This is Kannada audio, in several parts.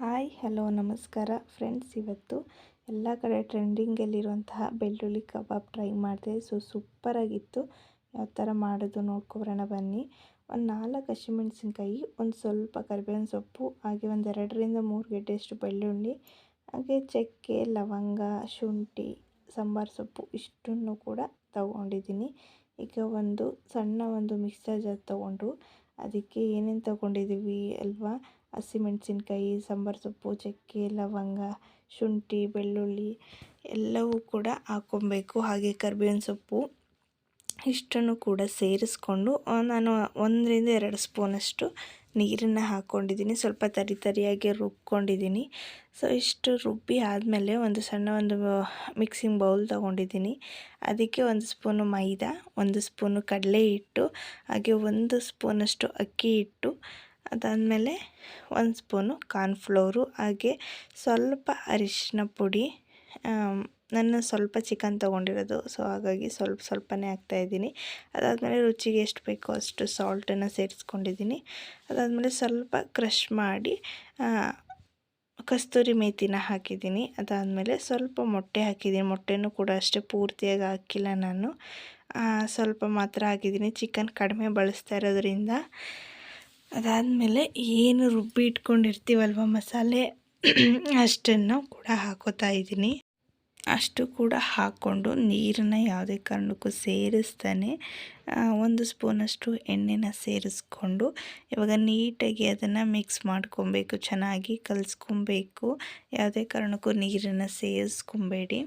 ಹಾಯ್ ಹಲೋ ನಮಸ್ಕಾರ ಫ್ರೆಂಡ್ಸ್. ಇವತ್ತು ಎಲ್ಲ ಕಡೆ ಟ್ರೆಂಡಿಂಗಲ್ಲಿರುವಂತಹ ಬೆಳ್ಳುಳ್ಳಿ ಕಬಾಬ್ ಟ್ರೈ ಮಾಡಿದೆ. ಸೂಪರಾಗಿತ್ತು. ಯಾವ ಥರ ಮಾಡೋದು ನೋಡ್ಕೊಬರೋಣ ಬನ್ನಿ. ಒಂದು 4 ಹಸಿಮೆಣಸಿನ್ಕಾಯಿ, ಒಂದು ಸ್ವಲ್ಪ ಕರಿಬೇವಿನ ಸೊಪ್ಪು, ಹಾಗೆ ಒಂದು 2ರಿಂದ 3 ಗೆಡ್ಡೆಯಷ್ಟು ಬೆಳ್ಳುಳ್ಳಿ, ಹಾಗೆ ಚಕ್ಕೆ, ಲವಂಗ, ಶುಂಠಿ, ಸಾಂಬಾರು ಸೊಪ್ಪು ಇಷ್ಟನ್ನು ಕೂಡ ತಗೊಂಡಿದ್ದೀನಿ. ಈಗ ಒಂದು ಸಣ್ಣ ಮಿಕ್ಸರ್ ಜಾರ್ ತೊಗೊಂಡು ಅದಕ್ಕೆ ಏನೇನು ತೊಗೊಂಡಿದ್ದೀವಿ ಅಲ್ವಾ, ಹಸಿಮೆಣಸಿನ್ಕಾಯಿ, ಸಾಂಬಾರು ಸೊಪ್ಪು, ಚಕ್ಕೆ, ಲವಂಗ, ಶುಂಠಿ, ಬೆಳ್ಳುಳ್ಳಿ ಎಲ್ಲವೂ ಕೂಡ ಹಾಕ್ಕೊಬೇಕು. ಹಾಗೆ ಕರಿಬೇವಿನ ಸೊಪ್ಪು ಇಷ್ಟನ್ನು ಕೂಡ ಸೇರಿಸ್ಕೊಂಡು ನಾನು 1ರಿಂದ 2 ಸ್ಪೂನಷ್ಟು ನೀರನ್ನು ಹಾಕ್ಕೊಂಡಿದ್ದೀನಿ. ಸ್ವಲ್ಪ ತರಿಯಾಗಿ ರುಬ್ಕೊಂಡಿದ್ದೀನಿ. ಸೊ ಇಷ್ಟು ರುಬ್ಬಿ ಆದಮೇಲೆ ಒಂದು ಮಿಕ್ಸಿಂಗ್ ಬೌಲ್ ತೊಗೊಂಡಿದ್ದೀನಿ. ಅದಕ್ಕೆ 1 ಸ್ಪೂನು ಮೈದಾ, 1 ಸ್ಪೂನು ಕಡಲೆ ಹಿಟ್ಟು, ಹಾಗೆ 1 ಸ್ಪೂನಷ್ಟು ಅಕ್ಕಿ ಹಿಟ್ಟು, ಅದಾದಮೇಲೆ 1 ಸ್ಪೂನು ಕಾರ್ನ್ಫ್ಲೋರು, ಹಾಗೆ ಸ್ವಲ್ಪ ಅರಿಶಿನ ಪುಡಿ. ನಾನು ಸ್ವಲ್ಪ ಚಿಕನ್ ತೊಗೊಂಡಿರೋದು, ಸೊ ಹಾಗಾಗಿ ಸ್ವಲ್ಪನೇ ಹಾಕ್ತಾಯಿದ್ದೀನಿ. ಅದಾದಮೇಲೆ ರುಚಿಗೆ ಎಷ್ಟು ಬೇಕೋ ಅಷ್ಟು ಸಾಲ್ಟನ್ನು ಸೇರಿಸ್ಕೊಂಡಿದ್ದೀನಿ. ಅದಾದಮೇಲೆ ಸ್ವಲ್ಪ ಕ್ರಷ್ ಮಾಡಿ ಕಸ್ತೂರಿ ಮೇಥಿನ ಹಾಕಿದ್ದೀನಿ. ಅದಾದಮೇಲೆ ಸ್ವಲ್ಪ ಮೊಟ್ಟೆ ಹಾಕಿದ್ದೀನಿ. ಮೊಟ್ಟೆನೂ ಕೂಡ ಅಷ್ಟೇ ಪೂರ್ತಿಯಾಗಿ ಹಾಕಿಲ್ಲ ನಾನು, ಸ್ವಲ್ಪ ಮಾತ್ರ ಹಾಕಿದ್ದೀನಿ, ಚಿಕನ್ ಕಡಿಮೆ ಬಳಸ್ತಾ ಇರೋದ್ರಿಂದ. ಅದಾದಮೇಲೆ ಏನು ರುಬ್ಬಿ ಇಟ್ಕೊಂಡಿರ್ತೀವಲ್ವ ಮಸಾಲೆ ಅಷ್ಟನ್ನು ಕೂಡ ಹಾಕೋತಾ ಇದ್ದೀನಿ. ಅಷ್ಟು ಕೂಡ ಹಾಕ್ಕೊಂಡು ನೀರನ್ನು ಯಾವುದೇ ಕಾರಣಕ್ಕೂ ಸೇರಿಸ್ತಾನೆ 1 ಸ್ಪೂನಷ್ಟು ಎಣ್ಣೆನ ಸೇರಿಸ್ಕೊಂಡು ಇವಾಗ ನೀಟಾಗಿ ಅದನ್ನು ಮಿಕ್ಸ್ ಮಾಡ್ಕೊಬೇಕು, ಚೆನ್ನಾಗಿ ಕಲಿಸ್ಕೊಬೇಕು. ಯಾವುದೇ ಕಾರಣಕ್ಕೂ ನೀರನ್ನು ಸೇರಿಸ್ಕೊಬೇಡಿ.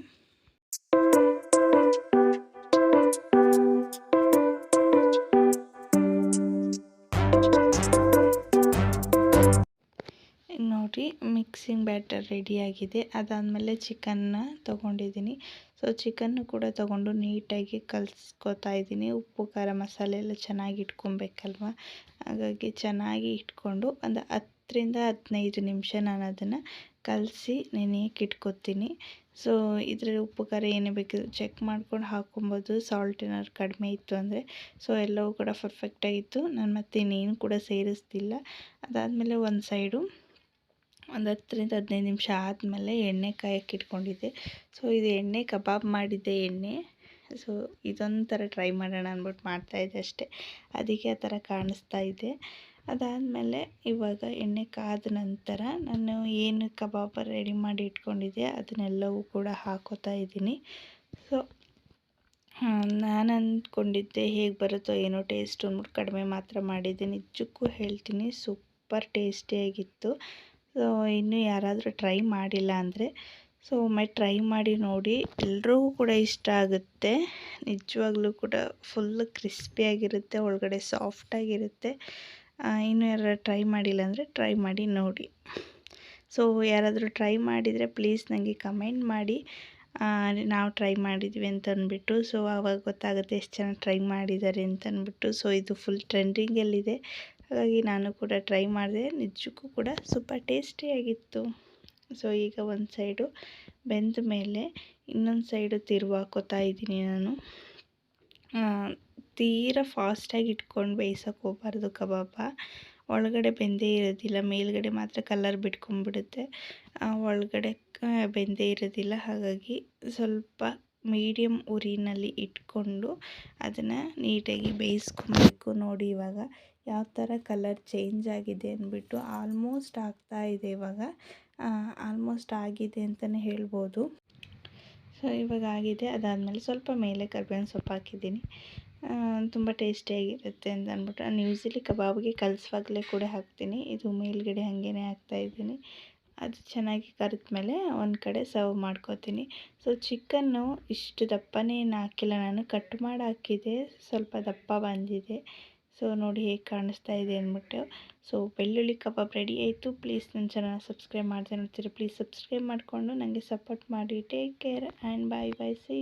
ನೋಡಿ, ಮಿಕ್ಸಿಂಗ್ ಬ್ಯಾಟರ್ ರೆಡಿಯಾಗಿದೆ. ಅದಾದಮೇಲೆ ಚಿಕನ್ನ ತೊಗೊಂಡಿದ್ದೀನಿ. ಸೊ ಚಿಕನ್ನು ಕೂಡ ತೊಗೊಂಡು ನೀಟಾಗಿ ಕಲಿಸ್ಕೊತಾ ಇದ್ದೀನಿ. ಉಪ್ಪು ಖಾರ ಮಸಾಲೆ ಎಲ್ಲ ಚೆನ್ನಾಗಿ ಇಟ್ಕೊಬೇಕಲ್ವ, ಹಾಗಾಗಿ ಚೆನ್ನಾಗಿ ಇಟ್ಕೊಂಡು ಒಂದು 10ರಿಂದ 15 ನಿಮಿಷ ನಾನು ಅದನ್ನು ಕಲಸಿ ನೆನೆಯಕ್ಕೆ ಇಟ್ಕೊತೀನಿ. ಸೊ ಇದರಲ್ಲಿ ಉಪ್ಪು ಖಾರ ಏನೇ ಬೇಕಿದ್ರು ಚೆಕ್ ಮಾಡ್ಕೊಂಡು ಹಾಕ್ಕೊಬೋದು. ಸಾಲ್ಟ್ ಏನಾದ್ರು ಕಡಿಮೆ ಇತ್ತು ಅಂದರೆ. ಸೊ ಎಲ್ಲವೂ ಕೂಡ ಪರ್ಫೆಕ್ಟಾಗಿತ್ತು. ನಾನು ಮತ್ತೆ ಇನ್ನೇನು ಕೂಡ ಸೇರಿಸ್ತಿಲ್ಲ. ಅದಾದಮೇಲೆ ಒಂದು ಸೈಡು ಒಂದು 10ರಿಂದ 15 ನಿಮಿಷ ಆದಮೇಲೆ ಎಣ್ಣೆ ಕಾಯಕ್ಕೆ ಇಟ್ಕೊಂಡಿದ್ದೆ. ಸೊ ಇದು ಎಣ್ಣೆ ಕಬಾಬ್ ಮಾಡಿದ್ದೆ ಎಣ್ಣೆ. ಸೊ ಇದೊಂಥರ ಟ್ರೈ ಮಾಡೋಣ ಅಂದ್ಬಿಟ್ಟು ಮಾಡ್ತಾಯಿದ್ದೆ ಅಷ್ಟೇ, ಅದಕ್ಕೆ ಆ ಥರ ಕಾಣಿಸ್ತಾ ಇದೆ. ಅದಾದಮೇಲೆ ಇವಾಗ ಎಣ್ಣೆ ಕಾದ ನಂತರ ನಾನು ಏನು ಕಬಾಬ್ ರೆಡಿ ಮಾಡಿ ಇಟ್ಕೊಂಡಿದ್ದೆ ಅದನ್ನೆಲ್ಲವೂ ಕೂಡ ಹಾಕೋತಾ ಇದ್ದೀನಿ. ಸೊ ನಾನು ಅಂದ್ಕೊಂಡಿದ್ದೆ ಹೇಗೆ ಬರುತ್ತೋ ಏನೋ ಟೇಸ್ಟ್ ಅಂದ್ಬಿಟ್ಟು ಕಡಿಮೆ ಮಾತ್ರ ಮಾಡಿದ್ದೆ. ನಿಜಕ್ಕೂ ಹೇಳ್ತೀನಿ, ಸೂಪರ್ ಟೇಸ್ಟಿಯಾಗಿತ್ತು. ಸೊ ಇನ್ನೂ ಯಾರಾದರೂ ಟ್ರೈ ಮಾಡಿಲ್ಲ ಅಂದರೆ ಸೊ ಒಮ್ಮೆ ಟ್ರೈ ಮಾಡಿ ನೋಡಿ, ಎಲ್ರಿಗೂ ಕೂಡ ಇಷ್ಟ ಆಗುತ್ತೆ. ನಿಜವಾಗ್ಲೂ ಕೂಡ ಫುಲ್ಲು ಕ್ರಿಸ್ಪಿಯಾಗಿರುತ್ತೆ, ಒಳಗಡೆ ಸಾಫ್ಟಾಗಿರುತ್ತೆ. ಇನ್ನೂ ಯಾರು ಟ್ರೈ ಮಾಡಿಲ್ಲ ಅಂದರೆ ಟ್ರೈ ಮಾಡಿ ನೋಡಿ. ಸೊ ಯಾರಾದರೂ ಟ್ರೈ ಮಾಡಿದರೆ ಪ್ಲೀಸ್ ನನಗೆ ಕಮೆಂಟ್ ಮಾಡಿ, ನಾವು ಟ್ರೈ ಮಾಡಿದ್ವಿ ಅಂತ ಅಂದ್ಬಿಟ್ಟು. ಸೊ ಆವಾಗ ಗೊತ್ತಾಗುತ್ತೆ ಎಷ್ಟು ಜನ ಟ್ರೈ ಮಾಡಿದ್ದಾರೆ ಅಂತ ಅಂದ್ಬಿಟ್ಟು. ಸೊ ಇದು ಫುಲ್ ಟ್ರೆಂಡಿಂಗಲ್ಲಿದೆ, ಹಾಗಾಗಿ ನಾನು ಕೂಡ ಟ್ರೈ ಮಾಡಿದೆ. ನಿಜಕ್ಕೂ ಕೂಡ ಸೂಪರ್ ಟೇಸ್ಟಿಯಾಗಿತ್ತು. ಸೊ ಈಗ ಒಂದು ಸೈಡು ಬೆಂದ ಮೇಲೆ ಇನ್ನೊಂದು ಸೈಡು ತಿರುವು ಹಾಕೋತಾ ಇದ್ದೀನಿ ನಾನು. ತೀರಾ ಫಾಸ್ಟಾಗಿ ಇಟ್ಕೊಂಡು ಬೇಯಿಸೋಕೆ ಹೋಗಬಾರ್ದು ಕಬಾಬ. ಒಳಗಡೆ ಬೆಂದೇ ಇರೋದಿಲ್ಲ, ಮೇಲ್ಗಡೆ ಮಾತ್ರ ಕಲರ್ ಬಿಟ್ಕೊಂಡ್ಬಿಡುತ್ತೆ, ಒಳಗಡೆ ಬೆಂದೇ ಇರೋದಿಲ್ಲ. ಹಾಗಾಗಿ ಸ್ವಲ್ಪ ಮೀಡಿಯಮ್ ಉರಿನಲ್ಲಿ ಇಟ್ಕೊಂಡು ಅದನ್ನು ನೀಟಾಗಿ ಬೇಯಿಸ್ಕೊಬೇಕು. ನೋಡಿ ಇವಾಗ ಯಾವ ಥರ ಕಲರ್ ಚೇಂಜ್ ಆಗಿದೆ ಅಂದ್ಬಿಟ್ಟು. ಆಲ್ಮೋಸ್ಟ್ ಆಗ್ತಾ ಇದೆ ಇವಾಗ, ಆಲ್ಮೋಸ್ಟ್ ಆಗಿದೆ ಅಂತಲೇ ಹೇಳ್ಬೋದು. ಸೊ ಇವಾಗ ಆಗಿದೆ. ಅದಾದಮೇಲೆ ಸ್ವಲ್ಪ ಮೇಲೆ ಕರಿಬೇವಿನ ಸೊಪ್ಪು ಹಾಕಿದ್ದೀನಿ. ತುಂಬ ಟೇಸ್ಟಿಯಾಗಿರುತ್ತೆ ಅಂತ ಅಂದ್ಬಿಟ್ಟು ನಾನು ಯೂಸಲಿ ಕಬಾಬ್ಗೆ ಕಲಿಸುವಾಗಲೇ ಕೂಡ ಹಾಕ್ತೀನಿ. ಇದು ಮೇಲ್ಗಡೆ ಹಾಗೇ ಹಾಕ್ತಾಯಿದ್ದೀನಿ. ಅದು ಚೆನ್ನಾಗಿ ಕರಿದ್ಮೇಲೆ ಒಂದು ಕಡೆ ಸರ್ವ್ ಮಾಡ್ಕೋತೀನಿ. ಸೊ ಚಿಕನ್ನು ಇಷ್ಟು ದಪ್ಪನೇ ಏನು ಹಾಕಿಲ್ಲ ನಾನು, ಕಟ್ ಮಾಡಿ ಹಾಕಿದೆ, ಸ್ವಲ್ಪ ದಪ್ಪ ಬಂದಿದೆ. ಸೊ ನೋಡಿ ಹೇಗೆ ಕಾಣಿಸ್ತಾ ಇದೆ ಅಂದ್ಬಿಟ್ಟು. ಸೊ ಬೆಳ್ಳುಳ್ಳಿ ಕಬಾಬ್ ರೆಡಿ ಆಯಿತು. ಪ್ಲೀಸ್ ನನ್ನ ಚಾನಲ್ ಸಬ್ಸ್ಕ್ರೈಬ್ ಮಾಡ್ತಾ ನೋಡ್ತೀರಿ, ಪ್ಲೀಸ್ ಸಬ್ಸ್ಕ್ರೈಬ್ ಮಾಡಿಕೊಂಡು ನನಗೆ ಸಪೋರ್ಟ್ ಮಾಡಿ. Take care and bye bye, see you.